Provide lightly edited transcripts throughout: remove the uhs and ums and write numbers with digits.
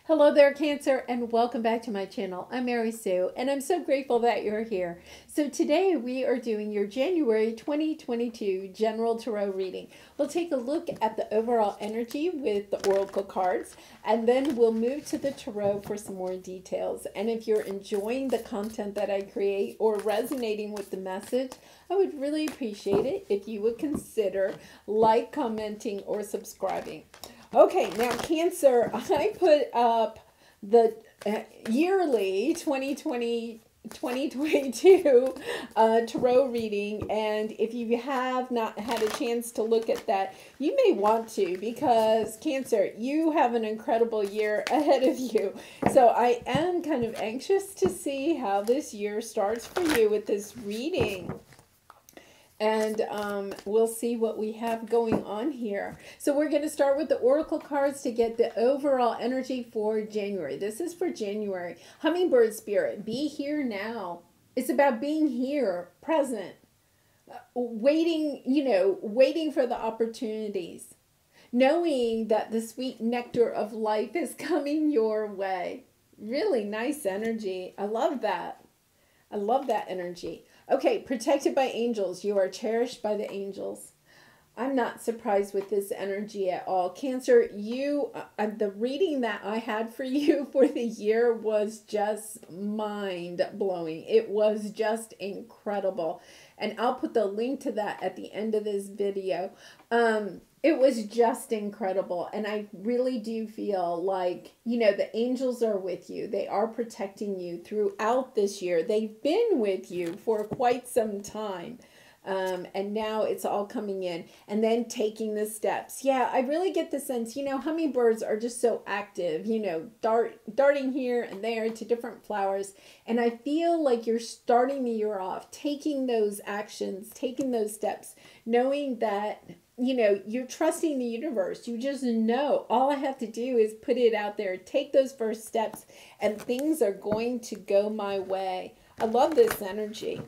Hello there, Cancer, and welcome back to my channel. I'm Mary Sue, and I'm so grateful that you're here. So today we are doing your January 2022 General Tarot reading. We'll take a look at the overall energy with the Oracle cards, and then we'll move to the Tarot for some more details. And if you're enjoying the content that I create or resonating with the message, I would really appreciate it if you would consider like, commenting, or subscribing. Okay, now Cancer, I put up the yearly 2022 tarot reading, and if you have not had a chance to look at that, you may want to, because Cancer, you have an incredible year ahead of you. So I am kind of anxious to see how this year starts for you with this reading. And we'll see what we have going on here. So we're going to start with the Oracle cards to get the overall energy for January. This is for January. Hummingbird Spirit, be here now. It's about being here, present, waiting, waiting for the opportunities, knowing that the sweet nectar of life is coming your way. Really nice energy. I love that. I love that energy. Okay, protected by angels. You are cherished by the angels. I'm not surprised with this energy at all. Cancer, you, the reading that I had for you for the year was just mind-blowing. It was just incredible. And I'll put the link to that at the end of this video. It was just incredible. And I really do feel like, the angels are with you. They are protecting you throughout this year. They've been with you for quite some time. And now it's all coming in and then taking the steps. Yeah, I really get the sense, hummingbirds are just so active, darting here and there to different flowers. And I feel like you're starting the year off, taking those actions, taking those steps, knowing that, you're trusting the universe. You just know all I have to do is put it out there, take those first steps, and things are going to go my way. I love this energy.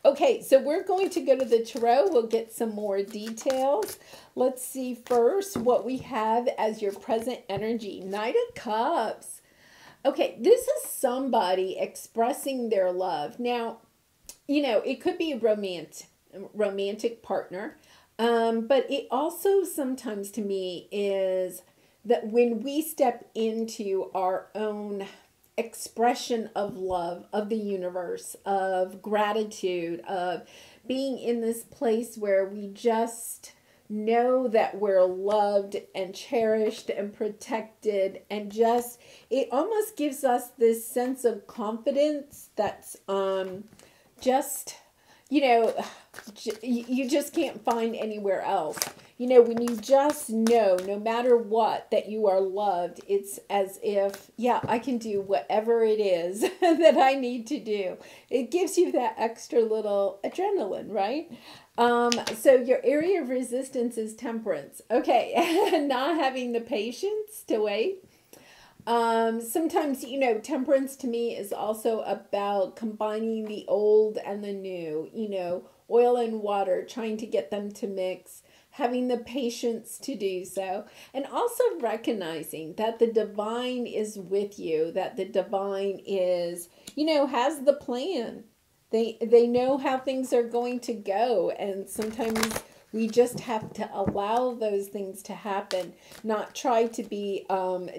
Okay, so we're going to go to the Tarot. We'll get some more details. Let's see first what we have as your present energy. Knight of Cups. Okay, this is somebody expressing their love. Now, it could be a romantic partner. But it also sometimes to me is that when we step into our own expression of love, of the universe, of gratitude, of being in this place where we just know that we're loved and cherished and protected, and just, it almost gives us this sense of confidence that's just, you just can't find anywhere else. When you just know, no matter what, that you are loved, it's as if, yeah, I can do whatever it is that I need to do. It gives you that extra little adrenaline, right? So your area of resistance is temperance. Okay, not having the patience to wait. Sometimes, temperance to me is also about combining the old and the new, oil and water, trying to get them to mix, having the patience to do so, and also recognizing that the divine is with you, that the divine is, has the plan. They know how things are going to go, and sometimes we just have to allow those things to happen, not try to be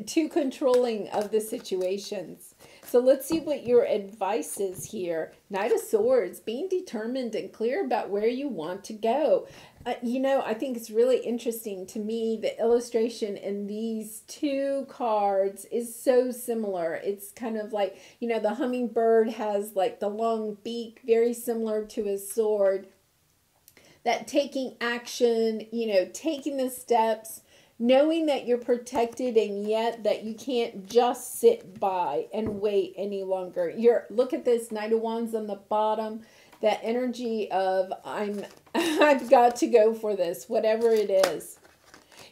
too controlling of the situations. So let's see what your advice is here. Knight of Swords, being determined and clear about where you want to go. I think it's really interesting to me. The illustration in these two cards is so similar. It's kind of like, the hummingbird has like the long beak, very similar to a sword. That taking action, taking the steps, knowing that you're protected, and yet that you can't just sit by and wait any longer. Look at this Knight of Wands on the bottom. That energy of I've got to go for this, whatever it is.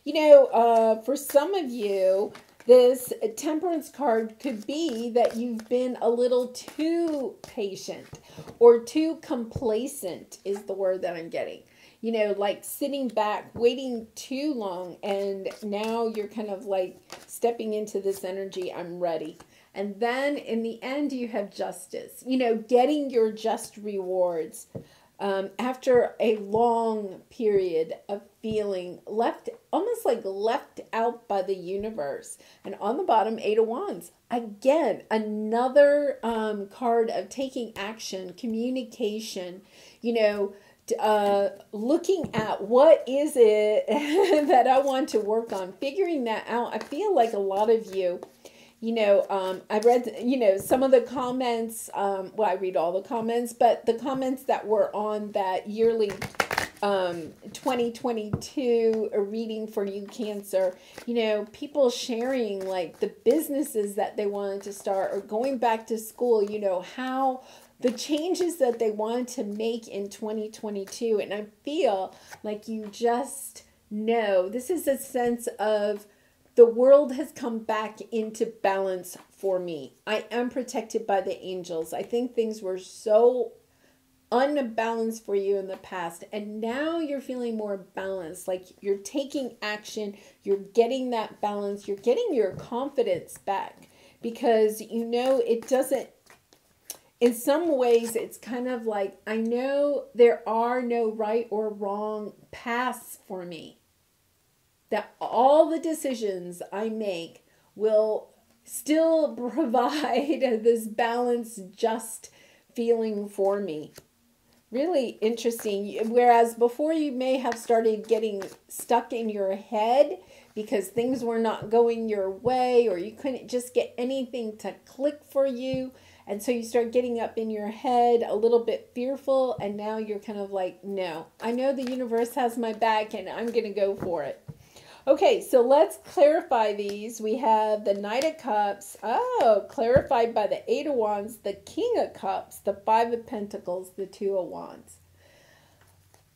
For some of you, this Temperance card could be that you've been a little too patient or too complacent is the word that I'm getting. you know, like sitting back, waiting too long, and now you're kind of like stepping into this energy, I'm ready. And then in the end, you have justice, you know, getting your just rewards. After a long period of feeling left, almost like left out by the universe. And on the bottom, Eight of Wands. Again, another card of taking action, communication, you know, looking at what is it that I want to work on, figuring that out. I feel like a lot of you, you know, I read, you know, some of the comments, well, I read all the comments, but the comments that were on that yearly 2022 reading for you, Cancer, you know, people sharing like the businesses that they wanted to start or going back to school, you know, how the changes that they wanted to make in 2022. And I feel like you just know this is a sense of the world has come back into balance for me. I am protected by the angels. I think things were so unbalanced for you in the past, and now you're feeling more balanced. Like you're taking action, you're getting that balance, you're getting your confidence back, because you know it doesn't, in some ways it's kind of like, I know there are no right or wrong paths for me, that all the decisions I make will still provide this balanced, just feeling for me. Really interesting. Whereas before you may have started getting stuck in your head because things were not going your way, or you couldn't just get anything to click for you. And so you start getting up in your head a little bit fearful. And now you're kind of like, no, I know the universe has my back and I'm going to go for it. Okay, so let's clarify these. We have the Knight of Cups. Oh, clarified by the Eight of Wands, the King of Cups, the Five of Pentacles, the Two of Wands.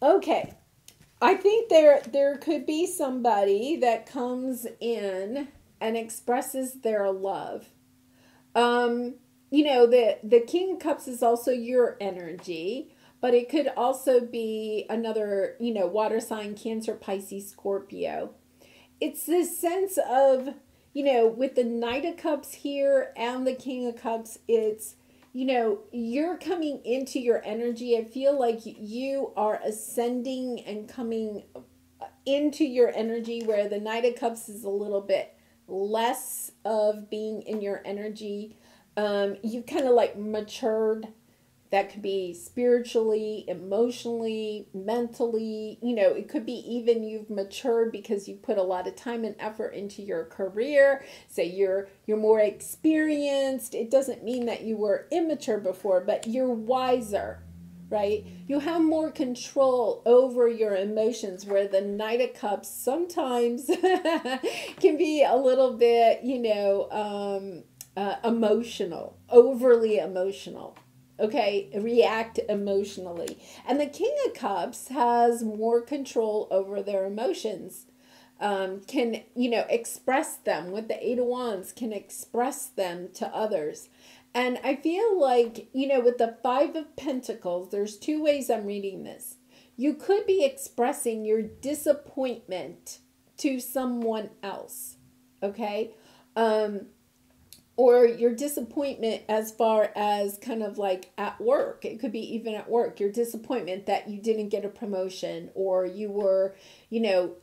Okay, I think there could be somebody that comes in and expresses their love. You know, the King of Cups is also your energy, but it could also be another, you know, water sign, Cancer, Pisces, Scorpio. It's this sense of, you know, with the Knight of Cups here and the King of Cups, it's, you know, you're coming into your energy. I feel like you are ascending and coming into your energy, where the Knight of Cups is a little bit less of being in your energy. You kind of like matured. That could be spiritually, emotionally, mentally. You know, it could be even you've matured because you put a lot of time and effort into your career. So you're more experienced. It doesn't mean that you were immature before, but you're wiser, right? You have more control over your emotions, where the Knight of Cups sometimes can be a little bit, you know, emotional, overly emotional. Okay, react emotionally. And the King of Cups has more control over their emotions. Can, you know, express them with the Eight of Wands, can express them to others. And I feel like, you know, with the Five of Pentacles, there's two ways I'm reading this. You could be expressing your disappointment to someone else, okay? Or your disappointment as far as kind of like at work. It could be even at work. Your disappointment that you didn't get a promotion, or you were, you know,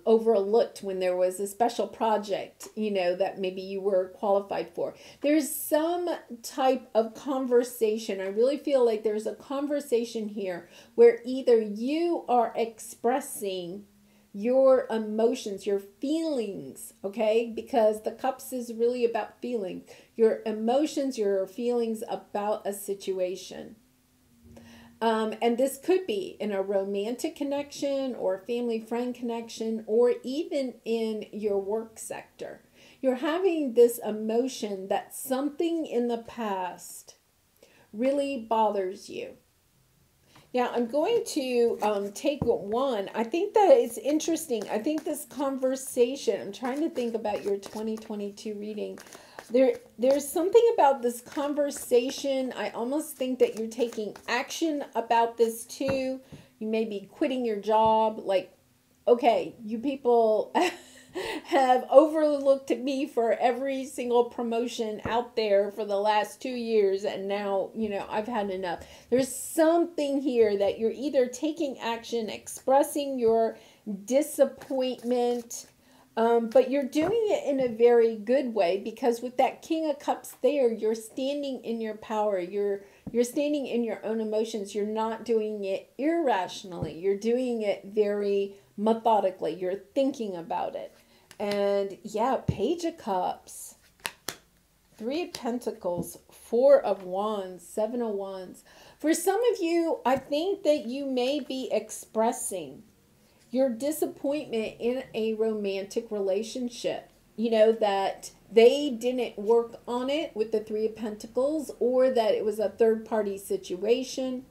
overlooked when there was a special project, you know, that maybe you were qualified for. There's some type of conversation. I really feel like there's a conversation here where either you are expressing your emotions, your feelings, okay? Because the Cups is really about feeling. Your emotions, your feelings about a situation. And this could be in a romantic connection or family friend connection, or even in your work sector. You're having this emotion that something in the past really bothers you. Now, I'm going to take one. I think that it's interesting. I think this conversation, I'm trying to think about your 2022 reading. There's something about this conversation. I almost think that you're taking action about this too. You may be quitting your job. Like, okay, you people have overlooked me for every single promotion out there for the last 2 years, and now, I've had enough. There's something here that you're either taking action, expressing your disappointment, but you're doing it in a very good way, because with that King of Cups there, you're standing in your power. You're standing in your own emotions. You're not doing it irrationally. You're doing it very methodically. You're thinking about it. And yeah, Page of Cups, 3 of Pentacles, 4 of Wands, 7 of Wands. For some of you, I think that you may be expressing your disappointment in a romantic relationship. That they didn't work on it with the 3 of Pentacles, or that it was a third-party situation,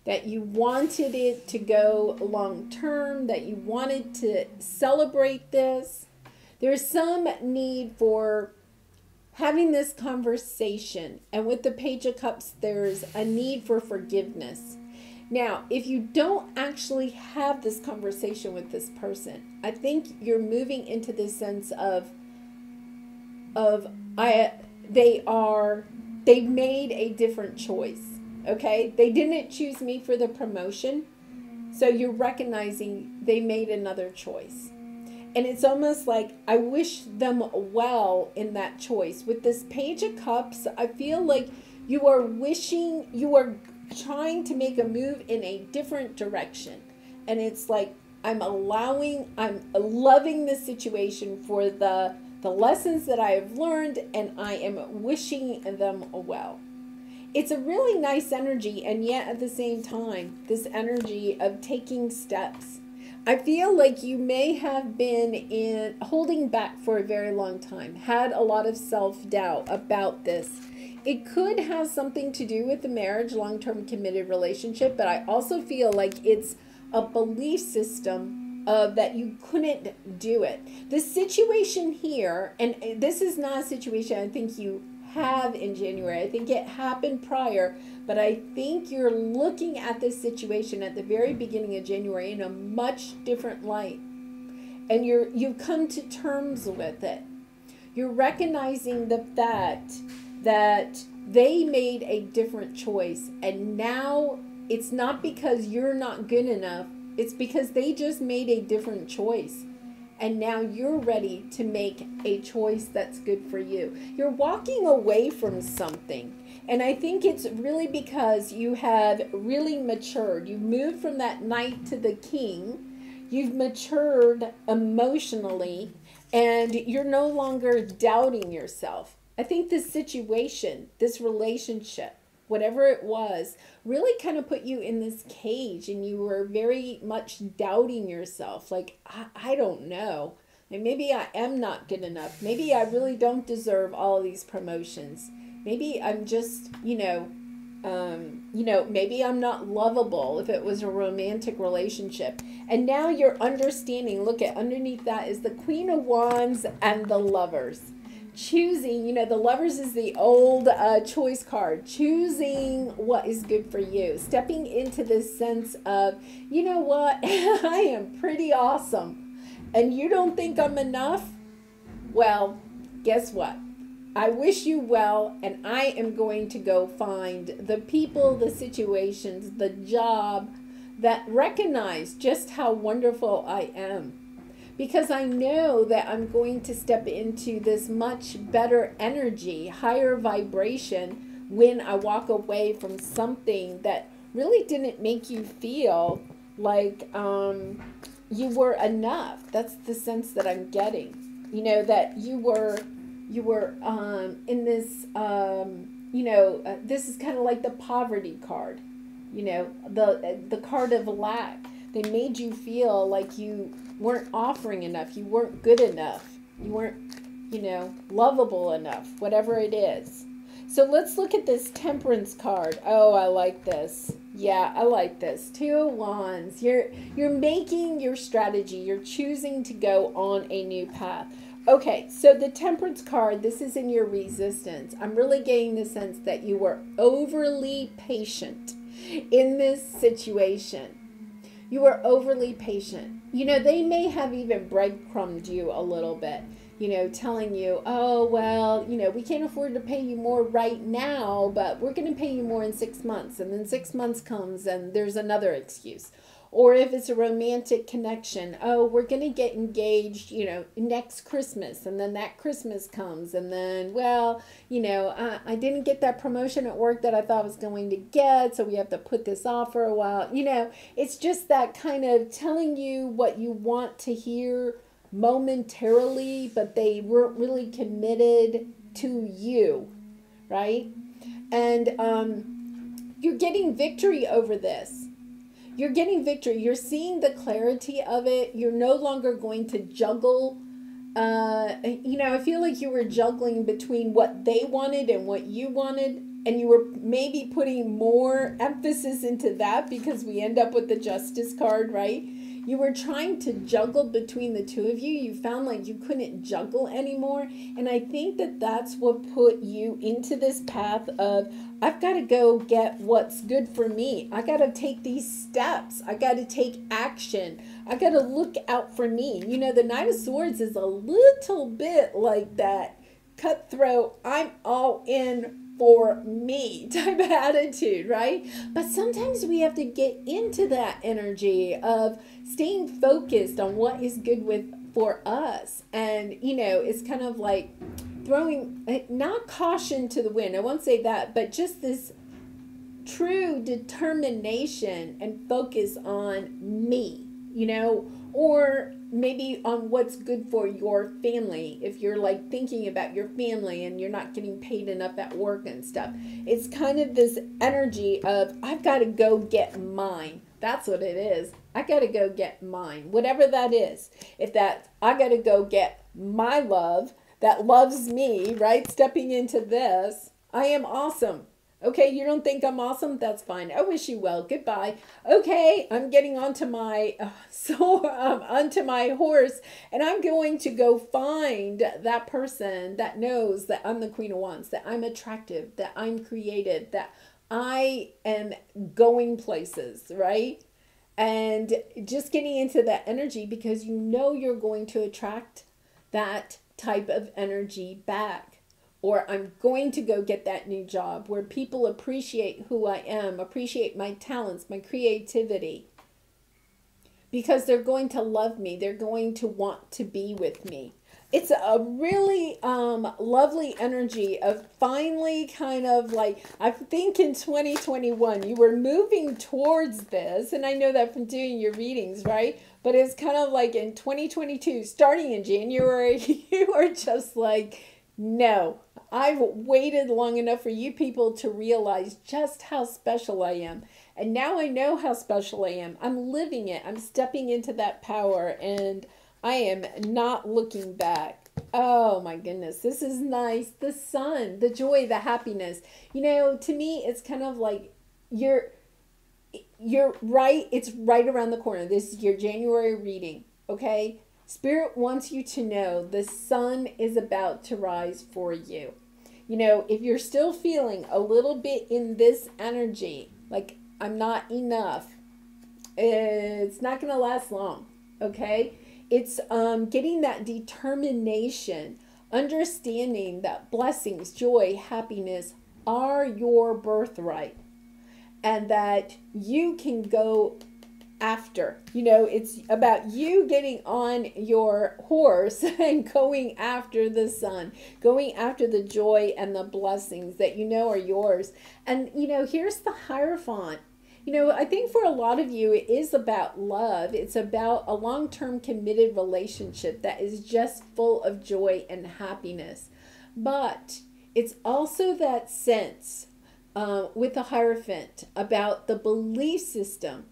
that you wanted it to go long-term, that you wanted to celebrate this. There's some need for having this conversation. And with the Page of Cups, there's a need for forgiveness. Now, if you don't actually have this conversation with this person, I think you're moving into this sense of they've made a different choice. Okay? They didn't choose me for the promotion. So you're recognizing they made another choice. And it's almost like I wish them well in that choice. With this Page of Cups, I feel like you are trying to make a move in a different direction. And it's like, I'm loving this situation for the lessons that I have learned, and I am wishing them well. It's a really nice energy, and yet at the same time, this energy of taking steps. I feel like you may have been holding back for a very long time, had a lot of self-doubt about this. It could have something to do with the marriage, long-term committed relationship, but I also feel like it's a belief system that you couldn't do it. The situation here, and this is not a situation I think you have in January. I think it happened prior, but I think you're looking at this situation at the very beginning of January in a much different light. And you've come to terms with it. You're recognizing the fact that they made a different choice, and now it's not because you're not good enough, it's because they just made a different choice, and now you're ready to make a choice that's good for you. You're walking away from something, and I think it's really because you have really matured. You've moved from that Knight to the King. You've matured emotionally, and you're no longer doubting yourself. I think this situation, this relationship, whatever it was, really kind of put you in this cage, and you were very much doubting yourself. Like, I don't know. And maybe I am not good enough. Maybe I really don't deserve all of these promotions. Maybe I'm just, maybe I'm not lovable if it was a romantic relationship. And now you're understanding, look at underneath that is the Queen of Wands and the Lovers. Choosing, the Lovers is the old choice card. Choosing what is good for you. Stepping into this sense of, you know what, I am pretty awesome. And you don't think I'm enough? Well, guess what? I wish you well, and I am going to go find the people, the situations, the job that recognize just how wonderful I am. Because I know that I'm going to step into this much better energy, higher vibration, when I walk away from something that really didn't make you feel like you were enough. That's the sense that I'm getting. That you were in this, this is kind of like the poverty card, the card of lack. They made you feel like you weren't offering enough, you weren't good enough, you weren't, lovable enough, whatever it is. So let's look at this Temperance card. Oh, I like this. Yeah, I like this. 2 of Wands. You're making your strategy. You're choosing to go on a new path. Okay, so the Temperance card, this is in your resistance. I'm really getting the sense that you were overly patient in this situation. You were overly patient. You know, they may have even breadcrumbed you a little bit, you know, telling you, oh, well, you know, we can't afford to pay you more right now, but we're going to pay you more in 6 months. And then 6 months comes and there's another excuse. Or if it's a romantic connection, oh, we're going to get engaged, you know, next Christmas. And then that Christmas comes. And then, well, you know, I didn't get that promotion at work that I thought I was going to get. So we have to put this off for a while. You know, it's just that kind of telling you what you want to hear momentarily, but they weren't really committed to you, right? And you're getting victory over this. You're getting victory. You're seeing the clarity of it. You're no longer going to juggle. You know, I feel like you were juggling between what they wanted and what you wanted. And you were maybe putting more emphasis into that because we end up with the Justice card, right? You were trying to juggle between the two of you. You found like you couldn't juggle anymore. And I think that that's what put you into this path of, I've got to go get what's good for me. I got to take these steps. I got to take action. I got to look out for me. You know, the Knight of Swords is a little bit like that cutthroat, I'm all in for me type of attitude, right? But sometimes we have to get into that energy of staying focused on what is good for us. And, you know, it's kind of like throwing, not caution to the wind, I won't say that, but just this true determination and focus on me, you know, or maybe on what's good for your family. If you're like thinking about your family and you're not getting paid enough at work and stuff, it's kind of this energy of, I've got to go get mine. That's what it is. I got to go get mine, whatever that is. If that, I got to go get my love that loves me, right? Stepping into this, I am awesome. Okay, you don't think I'm awesome? That's fine. I wish you well. Goodbye. Okay, I'm getting onto my onto my horse, and I'm going to go find that person that knows that I'm the Queen of Wands, that I'm attractive, that I'm creative, that I am going places, right? And just getting into that energy because you know you're going to attract that type of energy back. Or I'm going to go get that new job where people appreciate who I am, appreciate my talents, my creativity. Because they're going to love me. They're going to want to be with me. It's a really lovely energy of finally kind of like, I think in 2021, you were moving towards this. And I know that from doing your readings, right? But it's kind of like in 2022, starting in January, you are just like, no, I've waited long enough for you people to realize just how special I am. And now I know how special I am. I'm living it. I'm stepping into that power and I am not looking back. Oh my goodness, this is nice. The sun, the joy, the happiness. You know, to me, it's kind of like you're right. It's right around the corner. This is your January reading, okay? Spirit wants you to know the sun is about to rise for you. You know, if you're still feeling a little bit in this energy, like I'm not enough, it's not going to last long, okay? It's getting that determination, understanding that blessings, joy, happiness are your birthright, and that you can go after. You know, it's about you getting on your horse and going after the sun, going after the joy and the blessings that you know are yours. And, you know, here's the Hierophant. You know, I think for a lot of you, it is about love. It's about a long-term committed relationship that is just full of joy and happiness. But it's also that sense with the Hierophant about the belief system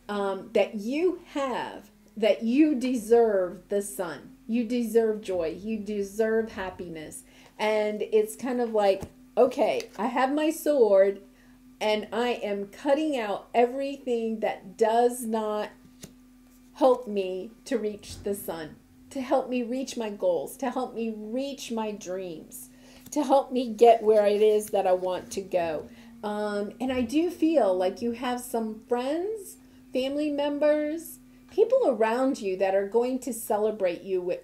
that you have, that you deserve the sun, you deserve joy, you deserve happiness. And it's kind of like, okay, I have my sword and I am cutting out everything that does not help me to reach the sun, to help me reach my goals, to help me reach my dreams, to help me get where it is that I want to go. And I do feel like you have some friends family members, people around you that are going to celebrate you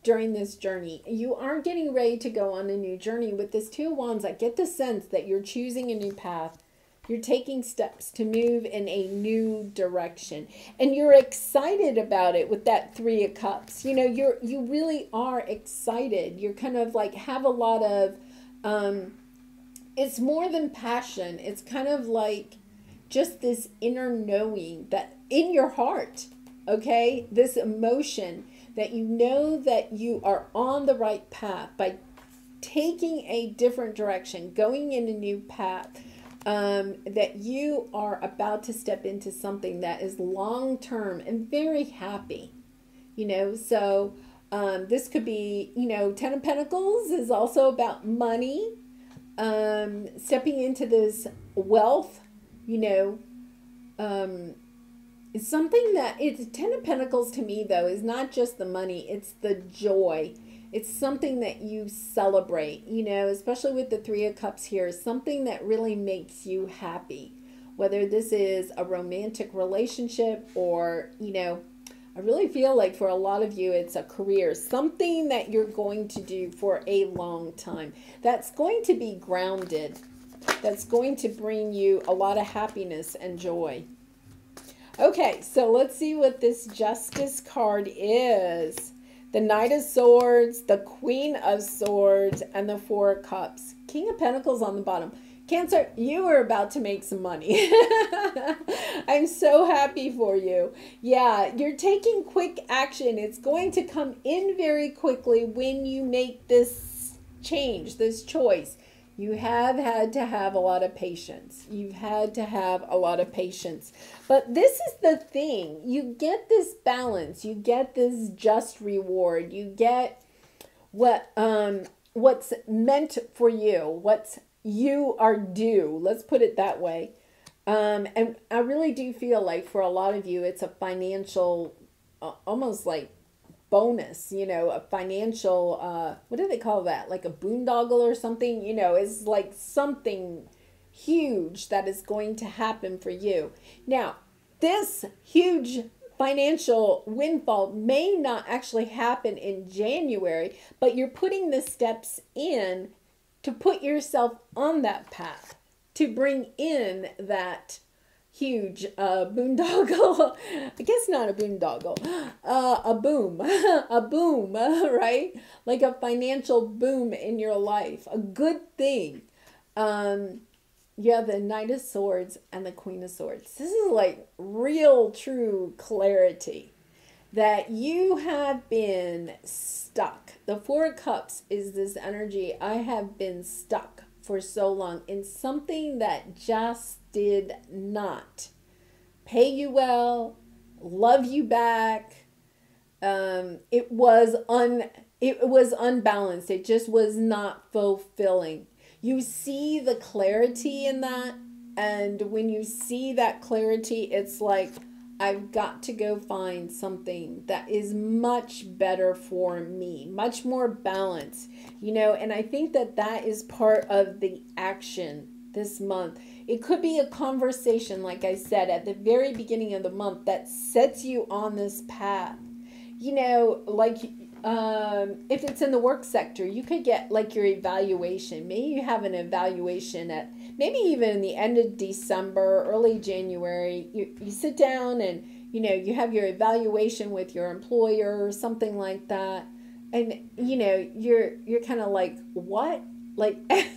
during this journey. You are getting ready to go on a new journey with this Two of Wands. I get the sense that you're choosing a new path. You're taking steps to move in a new direction. And you're excited about it with that Three of Cups. You know, you really are excited. You're kind of like have a lot of, it's more than passion. It's kind of like just this inner knowing that in your heart, okay, this emotion that you know that you are on the right path by taking a different direction, going in a new path, that you are about to step into something that is long-term and very happy, you know. So this could be, you know, Ten of Pentacles is also about money, stepping into this wealth, you know. It's something that it's Ten of Pentacles to me, though, is not just the money, it's the joy. It's something that you celebrate, you know, especially with the Three of Cups here, something that really makes you happy. Whether this is a romantic relationship or, you know, I really feel like for a lot of you, it's a career, something that you're going to do for a long time. That's going to be grounded. That's going to bring you a lot of happiness and joy. Okay, so let's see what this Justice card is. The Knight of Swords, the Queen of Swords, and the Four of Cups. King of Pentacles on the bottom. Cancer, you are about to make some money. I'm so happy for you. Yeah, you're taking quick action. It's going to come in very quickly when you make this change, this choice. You have had to have a lot of patience. You've had to have a lot of patience. But this is the thing. You get this balance. You get this just reward. You get what's meant for you. What's you are due. Let's put it that way. And I really do feel like for a lot of you, it's a financial, almost like bonus, you know, a financial, what do they call that? Like a boondoggle or something, you know, it's like something huge that is going to happen for you. Now, this huge financial windfall may not actually happen in January, but you're putting the steps in to put yourself on that path, to bring in that huge boondoggle. I guess not a boondoggle, a boom, a boom, right? Like a financial boom in your life, a good thing. Yeah, the Knight of Swords and the Queen of Swords. This is like real, true clarity that you have been stuck. The Four of Cups is this energy. I have been stuck for so long in something that just did not pay you well, love you back. It was unbalanced. It just was not fulfilling. You see the clarity in that, and when you see that clarity, it's like, I've got to go find something that is much better for me, much more balanced, you know. And I think that that is part of the action this month. It could be a conversation, like I said, at the very beginning of the month that sets you on this path. You know, like if it's in the work sector, you could get like your evaluation. Maybe you have an evaluation at maybe even in the end of December, early January. You sit down and, you know, you have your evaluation with your employer or something like that. And, you know, you're kind of like, what? Like, I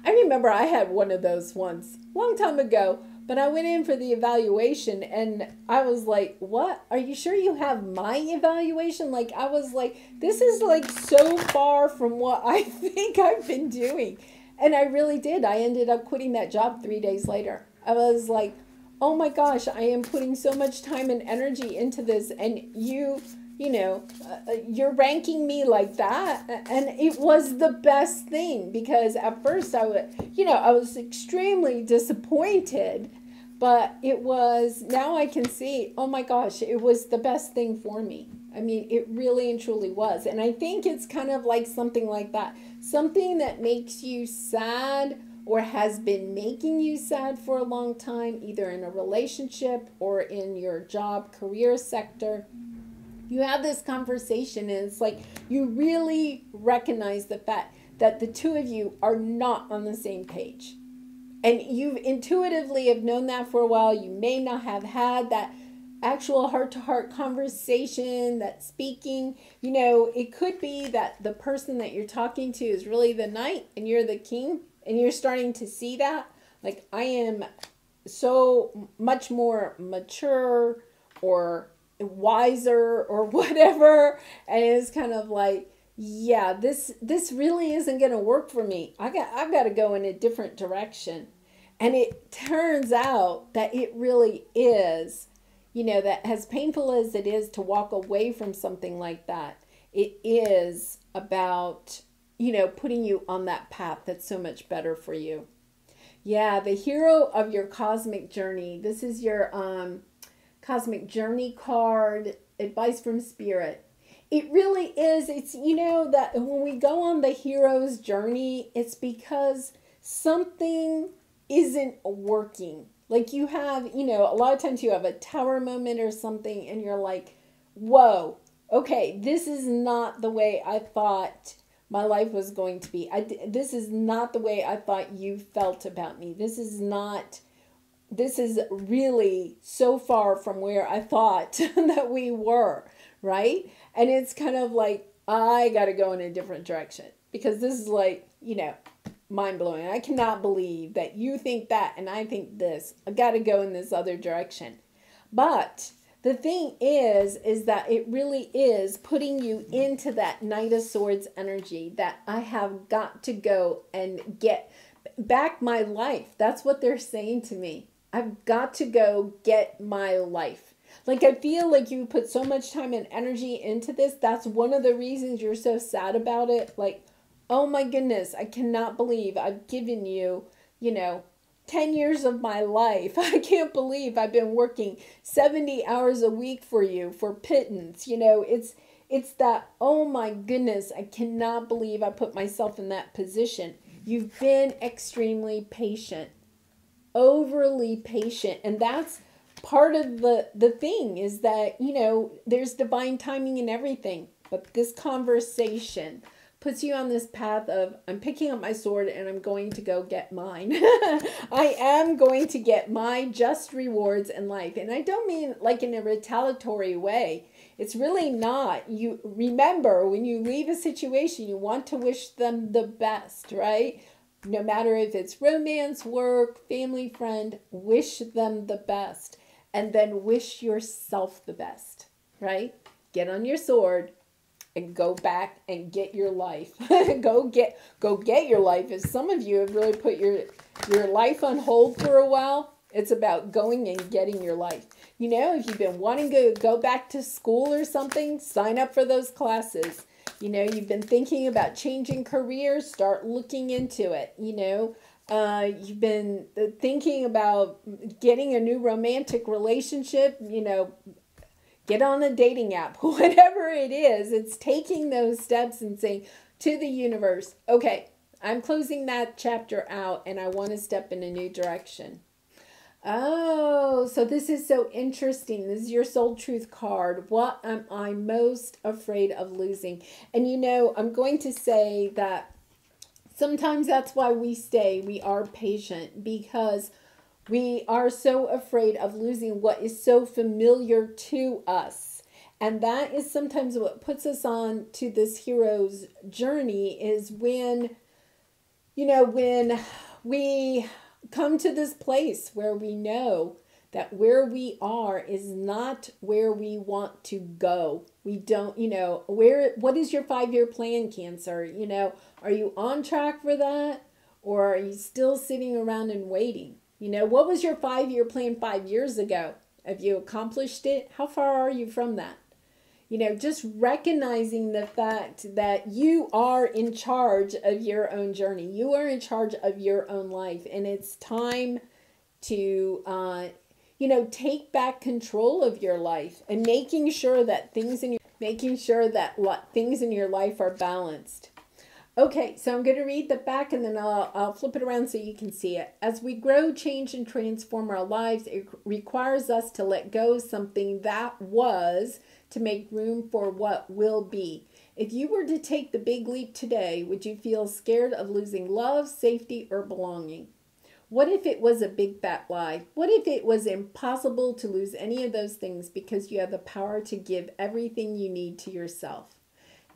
remember I had one of those once, a long time ago, but I went in for the evaluation and I was like, what? Are you sure you have my evaluation? Like, I was like, this is like so far from what I think I've been doing. And I really did. I ended up quitting that job 3 days later. I was like, oh my gosh, I am putting so much time and energy into this. And you know, you're ranking me like that. And it was the best thing, because at first I was extremely disappointed, but it was, now I can see, oh my gosh, it was the best thing for me. I mean, it really and truly was. And I think it's kind of like something like that. Something that makes you sad or has been making you sad for a long time, either in a relationship or in your job, career sector. You have this conversation and it's like you really recognize the fact that the two of you are not on the same page. And you intuitively have known that for a while. You may not have had that actual heart-to-heart conversation, that speaking. You know, it could be that the person that you're talking to is really the knight and you're the king, and you're starting to see that. Like, I am so much more mature or wiser or whatever, and it's kind of like, yeah, this really isn't going to work for me. I've got to go in a different direction. And it turns out that it really is, you know, that as painful as it is to walk away from something like that, it is about, you know, putting you on that path that's so much better for you. Yeah, the hero of your cosmic journey. This is your cosmic journey card, advice from spirit. It really is. It's, you know, that when we go on the hero's journey, it's because something isn't working. Like you have, you know, a lot of times you have a tower moment or something and you're like, whoa, okay, this is not the way I thought my life was going to be. This is not the way I thought you felt about me. This is really so far from where I thought that we were, right? And it's kind of like, I got to go in a different direction because this is like, you know, mind-blowing. I cannot believe that you think that and I think this. I got to go in this other direction. But the thing is that it really is putting you into that Knight of Swords energy, that I have got to go and get back my life. That's what they're saying to me. I've got to go get my life. Like, I feel like you put so much time and energy into this. That's one of the reasons you're so sad about it. Like, oh my goodness, I cannot believe I've given you, you know, 10 years of my life. I can't believe I've been working 70 hours a week for you for pittance. You know, it's that, oh my goodness, I cannot believe I put myself in that position. You've been extremely patient, overly patient. And that's part of the thing is that, you know, there's divine timing in everything. But this conversation puts you on this path of, I'm picking up my sword and I'm going to go get mine. I am going to get my just rewards in life. And I don't mean like in a retaliatory way. It's really not. You remember, when you leave a situation, you want to wish them the best, right? No matter if it's romance, work, family, friend, wish them the best. And then wish yourself the best, right? Get on your sword and go back and get your life. go get your life. If some of you have really put your life on hold for a while, it's about going and getting your life. You know, if you've been wanting to go back to school or something, sign up for those classes. You know, you've been thinking about changing careers, start looking into it. You know, you've been thinking about getting a new romantic relationship, you know, get on a dating app, whatever it is. It's taking those steps and saying to the universe, okay, I'm closing that chapter out and I want to step in a new direction. Oh, so this is so interesting. This is your soul truth card. What am I most afraid of losing? And you know, I'm going to say that sometimes that's why we stay. We are patient because we are so afraid of losing what is so familiar to us. And that is sometimes what puts us on to this hero's journey, is when, you know, when we come to this place where we know that where we are is not where we want to go. We don't, you know, what is your 5-year plan, Cancer? You know, are you on track for that? Or are you still sitting around and waiting? You know, what was your 5-year plan 5 years ago? Have you accomplished it? How far are you from that? You know, just recognizing the fact that you are in charge of your own journey. You are in charge of your own life. And it's time to, you know, take back control of your life and making sure that things in your life are balanced. Okay, so I'm going to read the back and then I'll flip it around so you can see it. As we grow, change, and transform our lives, it requires us to let go of something that was to make room for what will be. If you were to take the big leap today, would you feel scared of losing love, safety, or belonging? What if it was a big fat lie? What if it was impossible to lose any of those things because you have the power to give everything you need to yourself?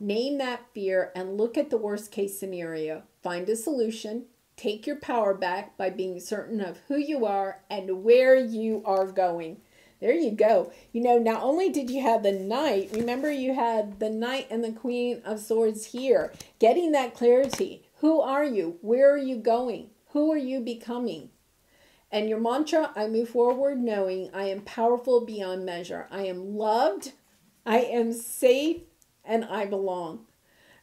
Name that fear and look at the worst case scenario. Find a solution. Take your power back by being certain of who you are and where you are going. There you go. You know, not only did you have the Knight, remember you had the Knight and the Queen of Swords here. Getting that clarity. Who are you? Where are you going? Who are you becoming? And your mantra, I move forward knowing I am powerful beyond measure. I am loved. I am safe. And I belong.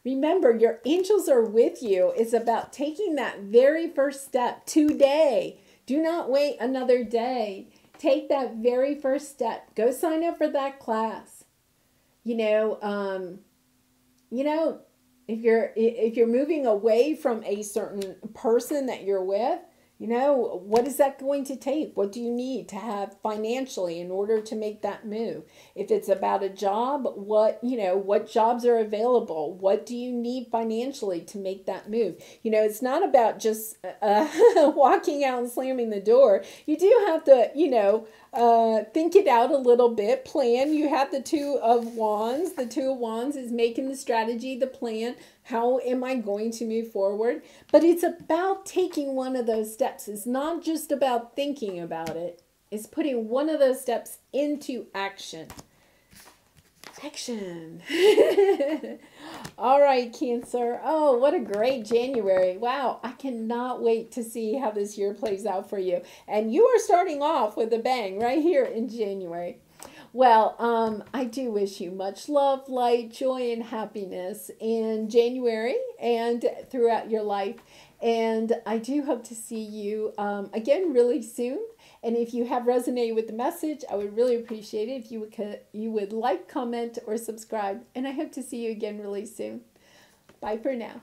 Remember, your angels are with you. It's about taking that very first step today. Do not wait another day. Take that very first step. Go sign up for that class. If you're moving away from a certain person that you're with, what is that going to take? What do you need to have financially in order to make that move? If it's about a job, what jobs are available? What do you need financially to make that move? It's not about just walking out and slamming the door. You do have to, think it out a little bit, plan. You have the Two of Wands. The Two of Wands is making the strategy, the plan. How am I going to move forward? But it's about taking one of those steps. It's not just about thinking about it. It's putting one of those steps into action. Action. All right, Cancer. Oh, what a great January. Wow. I cannot wait to see how this year plays out for you. And you are starting off with a bang right here in January. Well, I do wish you much love, light, joy, and happiness in January and throughout your life. And I do hope to see you again really soon. And if you have resonated with the message, I would really appreciate it if you would like, comment, or subscribe. And I hope to see you again really soon. Bye for now.